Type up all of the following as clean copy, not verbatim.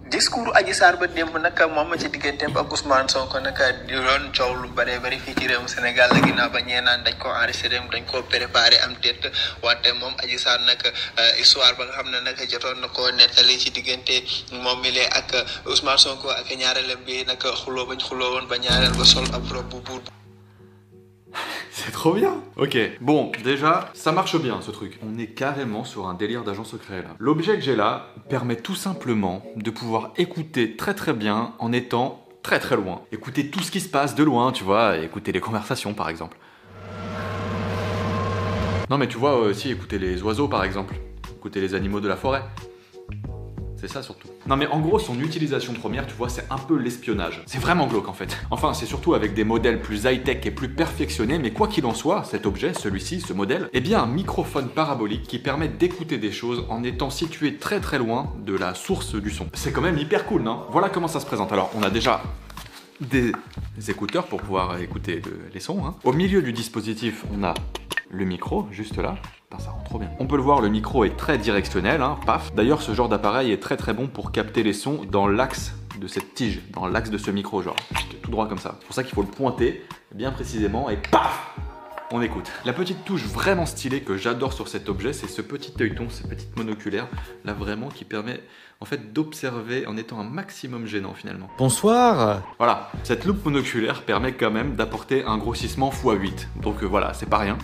discours Adji Sarr ba démb nag moom ci digganteem ak Ousmane Sonko nag di doon coow lu bëree bëri fii ci réewum Sénégal la ginnaaw ba ñee naan dañ ko enregistré dañ ko préparé am déet wante moom Adji Sarr nag histoire ba nga xam ne nag jotoon na koo nettali ci diggante moom mi lee ak Ousmane Sonko ak ñaareelam bi nag xuloo bañ xuloo woon ba ñaareel ba sol ab robe bu buur. C'est trop bien. Ok, bon, déjà, ça marche bien ce truc. On est carrément sur un délire d'agent secret là. L'objet que j'ai là permet tout simplement de pouvoir écouter très très bien en étant très très loin. Écouter tout ce qui se passe de loin, tu vois, écouter les conversations par exemple. Non mais tu vois aussi écouter les oiseaux par exemple, écouter les animaux de la forêt. C'est ça surtout. Non mais en gros son utilisation première, tu vois, c'est un peu l'espionnage. C'est vraiment glauque en fait. Enfin c'est surtout avec des modèles plus high-tech et plus perfectionnés, mais quoi qu'il en soit, cet objet, celui-ci, ce modèle, est bien un microphone parabolique qui permet d'écouter des choses en étant situé très très loin de la source du son. C'est quand même hyper cool, non? Voilà comment ça se présente. Alors on a déjà des écouteurs pour pouvoir écouter les sons, hein. Au milieu du dispositif, on a le micro, juste là. Putain, ça rend trop bien. On peut le voir, le micro est très directionnel, hein, paf. D'ailleurs, ce genre d'appareil est très très bon pour capter les sons dans l'axe de cette tige, dans l'axe de ce micro, genre tout droit comme ça. C'est pour ça qu'il faut le pointer bien précisément et paf, on écoute. La petite touche vraiment stylée que j'adore sur cet objet, c'est ce petit œilleton, ce petit monoculaire, là vraiment qui permet en fait d'observer en étant un maximum gênant finalement. Bonsoir. Voilà, cette loupe monoculaire permet quand même d'apporter un grossissement x8, donc voilà, c'est pas rien.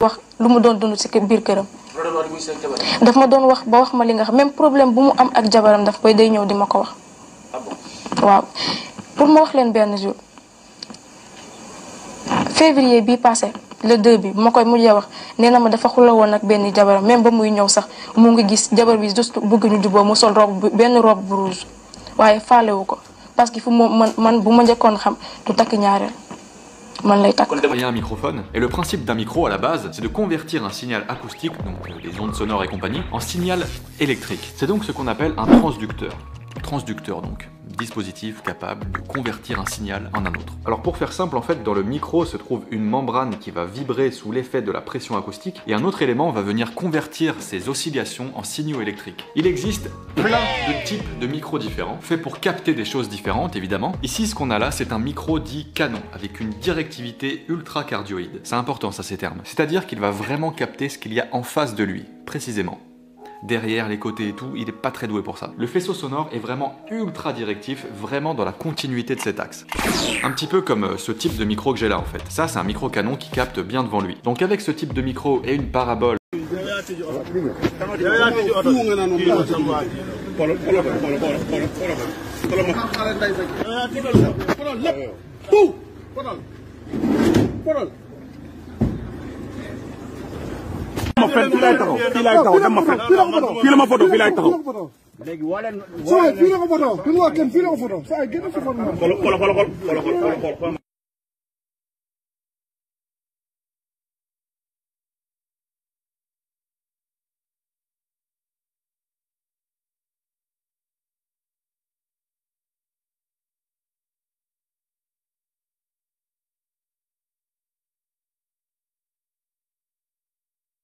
wax lu mu doon dund ci biir këram daf ma doon wax ba wax ma li nga xam même problème bu mu am ak jabaram daf koy day ñëw di ma ko wax waaw pour ma wax leen benn jour février bi passé le 2 bi ma koy mujjee wax nee na ma dafa xula woon ak benn jabaram même ba muy ñëw sax mu ngi gis jabar bi juste bëgg ñu juboo mu sol robe benn robe bu rouge waaye faalewu ko parce que fu man bu ma njëkkoon xam du takk ñaareel Il y a un microphone, et le principe d'un micro à la base, c'est de convertir un signal acoustique, donc les ondes sonores et compagnie, en signal électrique. C'est donc ce qu'on appelle un transducteur. Transducteur donc, dispositif capable de convertir un signal en un autre. Alors pour faire simple, en fait, dans le micro se trouve une membrane qui va vibrer sous l'effet de la pression acoustique, et un autre élément va venir convertir ces oscillations en signaux électriques. Il existe plein de types de micros différents, faits pour capter des choses différentes évidemment. Ici ce qu'on a là, c'est un micro dit canon, avec une directivité ultra cardioïde. C'est important ça ces termes. C'est-à-dire qu'il va vraiment capter ce qu'il y a en face de lui, précisément. Derrière, les côtés et tout, il est pas très doué pour ça. Le faisceau sonore est vraiment ultra directif, vraiment dans la continuité de cet axe. Un petit peu comme ce type de micro que j'ai là en fait. Ça, c'est un micro canon qui capte bien devant lui. Donc avec ce type de micro et une parabole... ma fen fii laay taxaw fii laay taxaw dem ma fen fii la ma photo fii laay taxaw léegi woo leen fii la ko photo fii la ko photo saa yi gën a photo